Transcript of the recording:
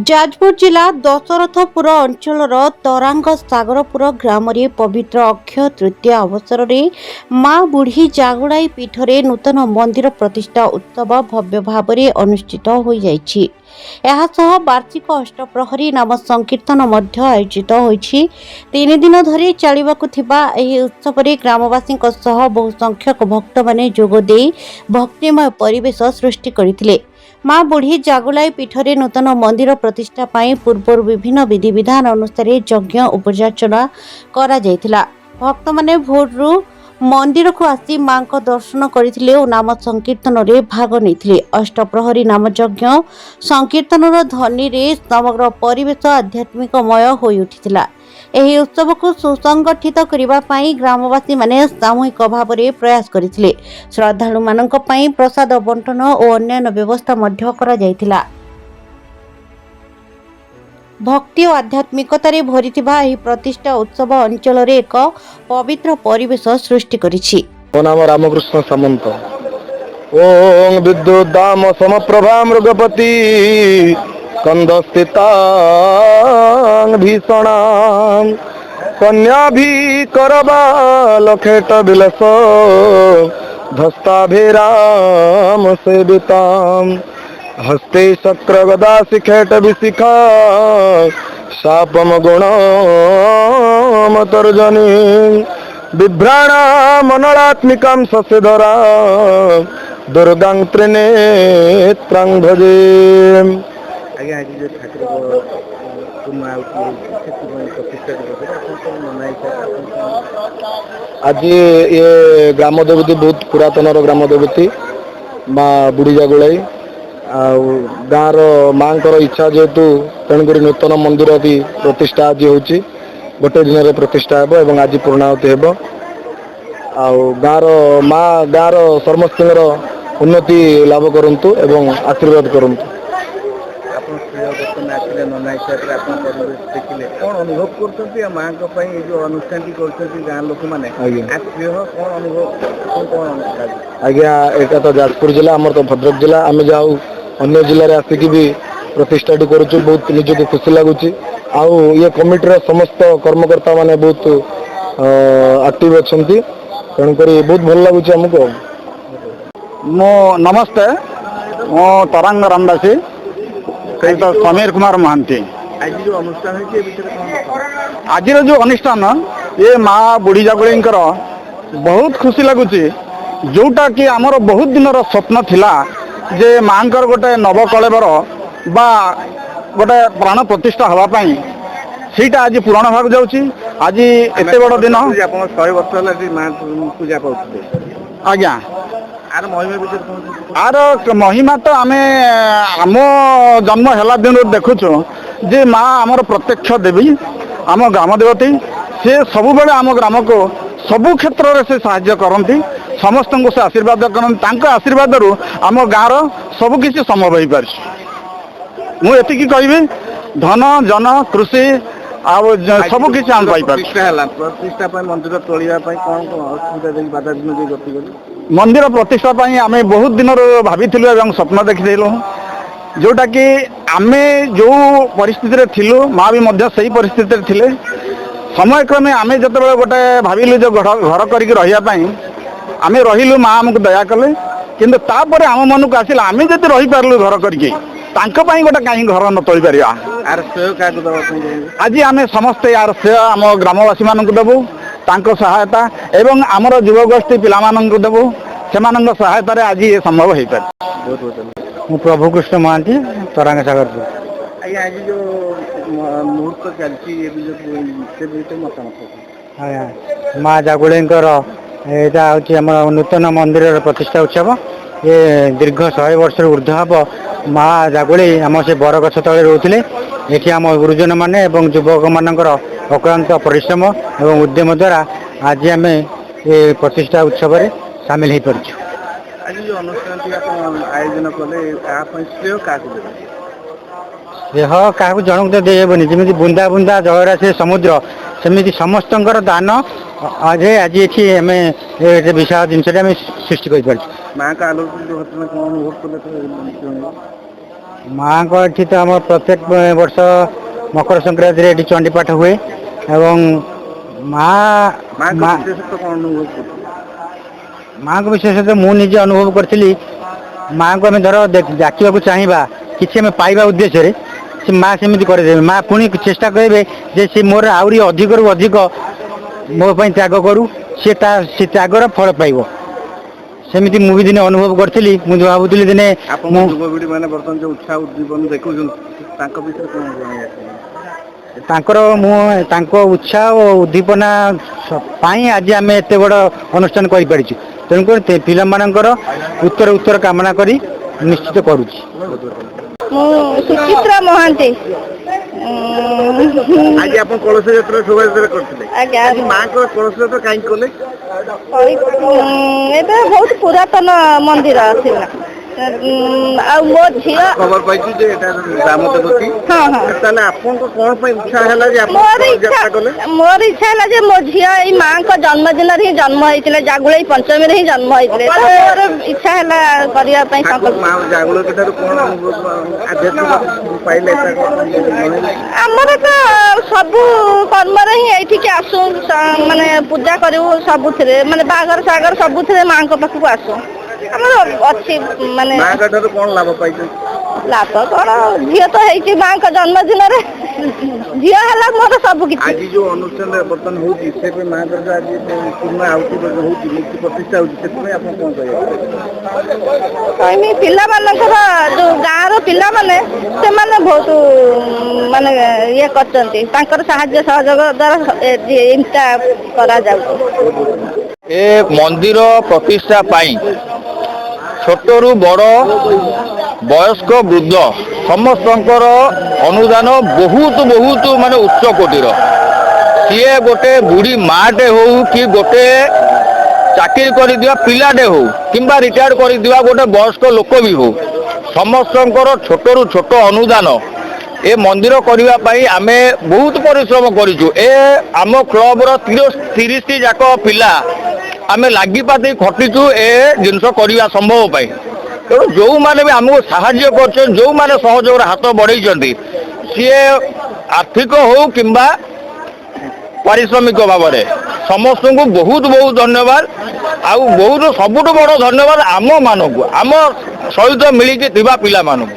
ଯାଜପୁର ଜିଲ୍ଲା ଦଶରଥପୁର ଅଞ୍ଚଳର ତରାଙ୍ଗ ସାଗରପୁର ଗ୍ରାମରେ ପବିତ୍ର ଅକ୍ଷୟ ତୃତୀୟା ଅବସରରେ ମା ବୁଢ଼ୀ ଜାଗୁଳାଇ ପୀଠରେ ନୂତନ ମନ୍ଦିର ପ୍ରତିଷ୍ଠା ଉତ୍ସବ ଭବ୍ୟ ଭାବରେ ଅନୁଷ୍ଠିତ ହୋଇଯାଇଛି। ଏହାସହ ବାର୍ଷିକ ଅଷ୍ଟପ୍ରହରୀ ନାମ ସଂକୀର୍ତ୍ତନ ମଧ୍ୟ ଆୟୋଜିତ ହୋଇଛି। 3 ଦିନ ଧରି ଚାଲିବାକୁ ଥିବା ଏହି ଉତ୍ସବରେ ଗ୍ରାମବାସୀଙ୍କ ସହ ବହୁ ସଂଖ୍ୟକ ଭକ୍ତମାନେ ଯୋଗଦେଇ ଭକ୍ତିମୟ ପରିବେଶ ସୃଷ୍ଟି କରିଥିଲେ। ମା ବୁଢ଼ୀ ଜାଗୁଳାଇ ପୀଠରେ ନୂତନ ମନ୍ଦିର ପ୍ରତିଷ୍ଠା ପାଇଁ ପୂର୍ବରୁ ବିଭିନ୍ନ ବିଧିବିଧାନ ଅନୁସାରେ ଯଜ୍ଞ ଉପଯାଚନା କରାଯାଇଥିଲା। ଭକ୍ତମାନେ ଭୋରରୁ ମନ୍ଦିରକୁ ଆସି ମାଙ୍କ ଦର୍ଶନ କରିଥିଲେ ଓ ନାମ ସଂକୀର୍ତ୍ତନରେ ଭାଗ ନେଇଥିଲେ। ଅଷ୍ଟପ୍ରହରୀ ନାମ ଯଜ୍ଞ ସଂକୀର୍ତ୍ତନର ଧ୍ୱନିରେ ସମଗ୍ର ପରିବେଶ ଆଧ୍ୟାତ୍ମିକମୟ ହୋଇଉଠିଥିଲା। ଏହି ଉତ୍ସବକୁ ସୁସଂଗଠିତ କରିବା ପାଇଁ ଗ୍ରାମବାସୀମାନେ ସାମୂହିକ ଭାବରେ ପ୍ରୟାସ କରିଥିଲେ। ଶ୍ରଦ୍ଧାଳୁମାନଙ୍କ ପାଇଁ ପ୍ରସାଦ ବଣ୍ଟନ ଓ ଅନ୍ୟାନ୍ୟ ବ୍ୟବସ୍ଥା ମଧ୍ୟ କରାଯାଇଥିଲା। ଭକ୍ତି ଓ ଆଧ୍ୟାତ୍ମିକତାରେ ଭରିଥିବା ଏହି ପ୍ରତିଷ୍ଠା ଉତ୍ସବ ଅଞ୍ଚଳରେ ଏକ ପବିତ୍ର ପରିବେଶ ସୃଷ୍ଟି କରିଛି। ମୋ ନାମ ରାମକୃଷ୍ଣ ସାମନ୍ତ। ଓଂ ବିଦ୍ୟୁତ୍ ଦାମ ସମପ୍ରଭା ମୃଗପତି ସ୍କନ୍ଦ ସ୍ଥିତା ଭୀଷଣା କନ୍ୟାଭି କରବା ଲକ୍ଷେଟ ବିଲସ ଧସ୍ତାଭିରାମ ସେବିତାମ ହସ୍ତେ ଚକ୍ର ଗଦା ଶିଖେଟ ବିଶିଖା ସାପମ ଗୁଣ ମତର୍ଜନୀ ବିଭ୍ରାଣା ମନଳାତ୍ମିକାಂ ଶଶିଧରା ଦୁର୍ଗାଂ ତ୍ରିନେତ୍ରାଂ ଭଜେ। ଆଜ୍ଞା ଆଜି ଯେଉଁ ଠାକୁର ପୂର୍ଣ୍ଣିମା ସେଥିପାଇଁ ପ୍ରତିଷ୍ଠା ଆଜି ଏ ଗ୍ରାମ ଦେବତୀ ବହୁତ ପୁରାତନର ଗ୍ରାମ ଦେବତୀ ମା ବୁଢ଼ୀ ଜାଗୁଳାଇ। ଆଉ ଗାଁର ମାଙ୍କର ଇଚ୍ଛା ଯେହେତୁ ତେଣୁକରି ନୂତନ ମନ୍ଦିର ବି ପ୍ରତିଷ୍ଠା ଆଜି ହେଉଛି। ଗୋଟେ ଦିନରେ ପ୍ରତିଷ୍ଠା ହେବ ଏବଂ ଆଜି ପୂର୍ଣ୍ଣାହୁତି ହେବ। ଆଉ ଗାଁର ସମସ୍ତଙ୍କର ଉନ୍ନତି ଲାଭ କରନ୍ତୁ ଏବଂ ଆଶୀର୍ବାଦ କରନ୍ତୁ। ଆପଣ ପ୍ରିୟ ବର୍ତ୍ତମାନ ଆସିଲେ ନନା ହିସାବରେ ଆପଣ ପରିବେଶ ଦେଖିଲେ କ'ଣ ଅନୁଭବ କରୁଛନ୍ତି? ଆଉ ମାଙ୍କ ପାଇଁ ଏ ଯେଉଁ ଅନୁଷ୍ଠାନଟି କରୁଛନ୍ତି ଗାଁ ଲୋକମାନେ ପ୍ରିୟ କ'ଣ ଅନୁଭବ କ'ଣ? ଆଜ୍ଞା ଏଇଟା ତ ଯାଜପୁର ଜିଲ୍ଲା, ଆମର ତ ଭଦ୍ରକ ଜିଲ୍ଲା। ଆମେ ଯାଉ ଅନ୍ୟ ଜିଲ୍ଲାରେ ଆସିକି ବି ପ୍ରତିଷ୍ଠାଟି କରୁଛୁ, ବହୁତ ନିଜକୁ ଖୁସି ଲାଗୁଛି। ଆଉ ଇଏ କମିଟିର ସମସ୍ତ କର୍ମକର୍ତ୍ତା ମାନେ ବହୁତ ଆକ୍ଟିଭ ଅଛନ୍ତି, ତେଣୁକରି ବହୁତ ଭଲ ଲାଗୁଛି ଆମକୁ। ନମସ୍ତେ, ମୁଁ ତରାଙ୍ଗ ଗ୍ରାମବାସୀ ସହିତ ସମୀର କୁମାର ମହାନ୍ତି। ଆଜି ଯେଉଁ ଅନୁଷ୍ଠାନ ହେଇଛି ଏ ବିଷୟରେ କ'ଣ? ଆଜିର ଯେଉଁ ଅନୁଷ୍ଠାନ ଏ ମା ବୁଢ଼ୀ ଜାଗୁଳାଇଙ୍କର ବହୁତ ଖୁସି ଲାଗୁଛି, ଯେଉଁଟାକି ଆମର ବହୁତ ଦିନର ସ୍ୱପ୍ନ ଥିଲା ଯେ ମାଙ୍କର ଗୋଟେ ନବକଳେବର ବା ଗୋଟେ ପ୍ରାଣ ପ୍ରତିଷ୍ଠା ହେବା ପାଇଁ ସେଇଟା ଆଜି ପୂରଣ ହେବାକୁ ଯାଉଛି। ଆଜି ଏତେ ବଡ଼ ଦିନ। ଆପଣ 100 ବର୍ଷ ହେଲା ଏଠି ମା ପୂଜା ପାଉଥିଲେ। ଆଜ୍ଞା ଆର ମହିମା ବିଷୟରେ କ'ଣ? ଆର ମହିମା ତ ଆମେ ଆମ ଜନ୍ମ ହେଲା ଦିନରୁ ଦେଖୁଛୁ ଯେ ମା ଆମର ପ୍ରତ୍ୟକ୍ଷ ଦେବୀ, ଆମ ଗ୍ରାମ ଦେବତୀ। ସେ ସବୁବେଳେ ଆମ ଗ୍ରାମକୁ ସବୁ କ୍ଷେତ୍ରରେ ସେ ସାହାଯ୍ୟ କରନ୍ତି, ସମସ୍ତଙ୍କୁ ସେ ଆଶୀର୍ବାଦ କରନ୍ତି। ତାଙ୍କ ଆଶୀର୍ବାଦରୁ ଆମ ଗାଁର ସବୁକିଛି ସମ୍ଭବ ହୋଇପାରିଛି। ମୁଁ ଏତିକି କହିବି, ଧନ ଜନ କୃଷି ଆଉ ସବୁକିଛି ଆମେ ପାଇପାରୁଛୁ। ପ୍ରତିଷ୍ଠା ପାଇଁ ମନ୍ଦିର ତୋଳିବା ପାଇଁ କ'ଣ କ'ଣ ଅସୁବିଧା ଦେଇ ବାଧା ଦିନ ଦେଇ ଗତି କଲୁ? ମନ୍ଦିର ପ୍ରତିଷ୍ଠା ପାଇଁ ଆମେ ବହୁତ ଦିନରୁ ଭାବିଥିଲୁ ଏବଂ ସ୍ୱପ୍ନ ଦେଖିଥିଲୁ, ଯେଉଁଟାକି ଆମେ ଯେଉଁ ପରିସ୍ଥିତିରେ ଥିଲୁ ମା ବି ମଧ୍ୟ ସେଇ ପରିସ୍ଥିତିରେ ଥିଲେ। ସମୟକ୍ରମେ ଆମେ ଯେତେବେଳେ ଗୋଟେ ଭାବିଲୁ ଯେ ଘର କରିକି ରହିବା ପାଇଁ ଆମେ ରହିଲୁ, ମା ଆମକୁ ଦୟା କଲେ। କିନ୍ତୁ ତାପରେ ଆମ ମନକୁ ଆସିଲା ଆମେ ଯଦି ରହିପାରିଲୁ ଘର କରିକି, ତାଙ୍କ ପାଇଁ ଗୋଟେ କାହିଁ ଘର ନ ତୋଳିପାରିବା। ଆର ଶ୍ରେୟ କାହାକୁ ଦେବା ପାଇଁ? ଆଜି ଆମେ ସମସ୍ତେ ୟାର ଶ୍ରେୟ ଆମ ଗ୍ରାମବାସୀମାନଙ୍କୁ ଦେବୁ, ତାଙ୍କ ସହାୟତା ଏବଂ ଆମର ଯୁବଗୋଷ୍ଠୀ ପିଲାମାନଙ୍କୁ ଦେବୁ। ସେମାନଙ୍କ ସହାୟତାରେ ଆଜି ଏ ସମ୍ଭବ ହୋଇପାରେ। ବହୁତ ବହୁତ ମୁଁ ପ୍ରଭୁକୃଷ୍ଣ ମହାନ୍ତି, ତରାଙ୍ଗ ସାଗରପୁର। ଆଜ୍ଞା ଆଜି ଯେଉଁ ମୁହୂର୍ତ୍ତ ଚାଲିଛି ଏ ବିଷୟରେ ମତାମତ? ଆଜ୍ଞା ମା ଜାଗୁଳାଇଙ୍କର ଏଇଟା ହେଉଛି ଆମର ନୂତନ ମନ୍ଦିରର ପ୍ରତିଷ୍ଠା ଉତ୍ସବ। ଏ ଦୀର୍ଘ 100 ବର୍ଷରୁ ଉର୍ଦ୍ଧ୍ୱ ହେବ ମା ଜାଗୁଳାଇ ଆମ ସେ ବରଗଛ ତଳେ ରହୁଥିଲେ। ଏଠି ଆମ ଗୁରୁଜନମାନେ ଏବଂ ଯୁବକମାନଙ୍କର ଅକ୍ଳାନ୍ତ ପରିଶ୍ରମ ଏବଂ ଉଦ୍ୟମ ଦ୍ୱାରା ଆଜି ଆମେ ଏ ପ୍ରତିଷ୍ଠା ଉତ୍ସବରେ ସାମିଲ ହୋଇପାରିଛୁ। ଆଜି ଯେଉଁ ଅନୁଷ୍ଠାନଟି ଆପଣ ଆୟୋଜନ କଲେ, ତା ପାଇଁ ଶ୍ରେୟ କାହାକୁ ଦେବେ? ଦେହ କାହାକୁ ଜଣକୁ ତ ଦେଇହେବନି। ଯେମିତି ବୁନ୍ଦା ବୁନ୍ଦା ଜଳରେ ଆସେ ସମୁଦ୍ର, ସେମିତି ସମସ୍ତଙ୍କର ଦାନ ଆଜି ଏଠି ଆମେ ବିଶାଳ ଜିନିଷଟି ଆମେ ସୃଷ୍ଟି କରିପାରିଛୁ। ମାଙ୍କ ଆଲୋକରେ ଯେଉଁ ଘଟଣା କ'ଣ ଅନୁଭବ କଲେ? ମାଆଙ୍କ ଏଠି ତ ଆମର ପ୍ରତ୍ୟେକ ବର୍ଷ ମକର ସଂକ୍ରାନ୍ତିରେ ଏଠି ଚଣ୍ଡୀପାଠ ହୁଏ ଏବଂ ମାଙ୍କ ବିଶେଷତ୍ୱ କ'ଣ ଅନୁଭବ କରୁଥିଲେ? ମାଆଙ୍କ ବିଶେଷତଃ ମୁଁ ନିଜେ ଅନୁଭବ କରିଥିଲି। ମାଆଙ୍କୁ ଆମେ ଧର ଡାକିବାକୁ ଚାହିଁବା କିଛି ଆମେ ପାଇବା ଉଦ୍ଦେଶ୍ୟରେ ସେ ମା ସେମିତି କରିଦେବେ। ମା ପୁଣି ଚେଷ୍ଟା କରିବେ ଯେ ସେ ମୋର ଆହୁରି ଅଧିକରୁ ଅଧିକ ମୋ ପାଇଁ ତ୍ୟାଗ କରୁ, ସେ ତ୍ୟାଗର ଫଳ ପାଇବ। ସେମିତି ମୁଁ ବି ଦିନେ ଅନୁଭବ କରିଥିଲି। ମୁଁ ଭାବୁଥିଲି ଦିନେ ଆପଣ ଯୁବପିଢ଼ି ମାନେ ବର୍ତ୍ତମାନ ଯେଉଁ ଉତ୍ସାହ ଉଦ୍ଦୀପନ ଦେଖୁଛନ୍ତି ତାଙ୍କ ବିଷୟରେ କ'ଣ ତାଙ୍କ ଉତ୍ସାହ ଓ ଉଦ୍ଦୀପନା ପାଇଁ ଆଜି ଆମେ ଏତେ ବଡ଼ ଅନୁଷ୍ଠାନ କରିପାରିଛୁ। ତେଣୁକରି ପିଲାମାନଙ୍କର ଉତ୍ତର କାମନା କରି ନିଶ୍ଚିତ କରୁଛି। ମୁଁ ସୁଚିତ୍ରା ମହାନ୍ତି। ଆଜି ଆପଣ କଳସ ଯାତ୍ରା ଶୋଭାଯାତ୍ରା କରିଥିଲେ? ଆଜ୍ଞା। ଆଜି ମାଙ୍କ କଳସ ଯାତ୍ରା କାହିଁକି କଲେ? ଏବେ ବହୁତ ପୁରାତନ ମନ୍ଦିର ଥିଲା। ଆଉ ମୋ ଝିଅ ଖବର ପାଇଛି ଯେ ଏଟା ଗ୍ରାମ ଦେବତୀ। ହଁ ହଁ। ତାହେଲେ ଆପଣଙ୍କ କ'ଣ ପାଇଁ ଇଚ୍ଛା ହେଲା ଯେ ଆପଣ ଯାତ୍ରା କଲେ? ମୋର ଇଚ୍ଛା ହେଲା ଯେ ମୋ ଝିଅ ଏଇ ମାଙ୍କ ଜନ୍ମଦିନରେ ହିଁ ଜନ୍ମ ହେଇଥିଲେ, ଜାଗୁଳେଇ ପଞ୍ଚମୀରେ ହିଁ ଜନ୍ମ ହେଇଥିଲେ। ତ ମୋର ଇଚ୍ଛା ହେଲା କରିବା ପାଇଁ ସଂକଳ୍ପ। ମା ଜାଗୁଳେଇ ଠାରୁ କ'ଣ ଆଧ୍ୟାତ୍ମିକ ପାଇଲେ? ଆମର ତ ସବୁ କର୍ମରେ ହିଁ ଏଇଠିକି ଆସୁ, ମାନେ ପୂଜା କରିବୁ ସବୁଥିରେ, ମାନେ ବାହାଘର ସାଗର ସବୁଥିରେ ମାଙ୍କ ପାଖକୁ ଆସୁ। ଆମର ଅଛି ମାନେ ମାଙ୍କ ଠାରୁ କ'ଣ ଲାଭ ପାଇଛନ୍ତି? ଲାଭ କ'ଣ, ଝିଅ ତ ହେଇଛି ମାଙ୍କ ଜନ୍ମଦିନରେ, ଝିଅ ହେଲା ମୋର ସବୁ କିଛି। ଆଜି ଯୋଉ ଅନୁଷ୍ଠାନରେ ବର୍ତ୍ତମାନ ହଉଛି ସେଥିପାଇଁ ମାଙ୍କର ଯୋଉ ଆଜି ପୂର୍ଣ୍ଣ ଆହୁତି ହଉଛି, ମୂର୍ତ୍ତି ପ୍ରତିଷ୍ଠା ହଉଛି, ସେଥିପାଇଁ ଆପଣ କ'ଣ କହିବି ପିଲାମାନଙ୍କର ଯୋଉ ଗାଁର ପିଲାମାନେ ସେମାନେ ବହୁତ ମାନେ ଇଏ କରିଛନ୍ତି, ତାଙ୍କର ସାହାଯ୍ୟ ସହଯୋଗ ଦ୍ୱାରା ଏଇଟା କରାଯାଉଛି। ଏ ମନ୍ଦିର ପ୍ରତିଷ୍ଠା ପାଇଁ ଛୋଟରୁ ବଡ଼ ବୟସ୍କ ବୃଦ୍ଧ ସମସ୍ତଙ୍କର ଅନୁଦାନ ବହୁତ ମାନେ ଉଚ୍ଚ କୋଟିର। ସିଏ ଗୋଟେ ବୁଢ଼ୀ ମାଟେ ହଉ କି ଗୋଟେ ଚାକିରି କରିଥିବା ପିଲାଟେ ହଉ କିମ୍ବା ରିଟାୟାର୍ଡ କରିଥିବା ଗୋଟେ ବୟସ୍କ ଲୋକ ବି ହଉ, ସମସ୍ତଙ୍କର ଛୋଟରୁ ଛୋଟ ଅନୁଦାନ ଏ ମନ୍ଦିର କରିବା ପାଇଁ ଆମେ ବହୁତ ପରିଶ୍ରମ କରିଛୁ। ଆମ କ୍ଲବର 30 ଯାକ ପିଲା ଆମେ ଲାଗିପାତି ଖଟିଛୁ ଏ ଜିନିଷ କରିବା ସମ୍ଭବ ପାଇଁ। ତେଣୁ ଯେଉଁମାନେ ବି ଆମକୁ ସାହାଯ୍ୟ କରୁଛନ୍ତି, ଯେଉଁମାନେ ସହଯୋଗର ହାତ ବଢ଼େଇଛନ୍ତି, ସିଏ ଆର୍ଥିକ ହଉ କିମ୍ବା ପାରିଶ୍ରମିକ ଭାବରେ ସମସ୍ତଙ୍କୁ ବହୁତ ଧନ୍ୟବାଦ। ଆଉ ସବୁଠୁ ବଡ଼ ଧନ୍ୟବାଦ ଆମ ସହିତ ମିଳିକି ଥିବା ପିଲାମାନଙ୍କୁ।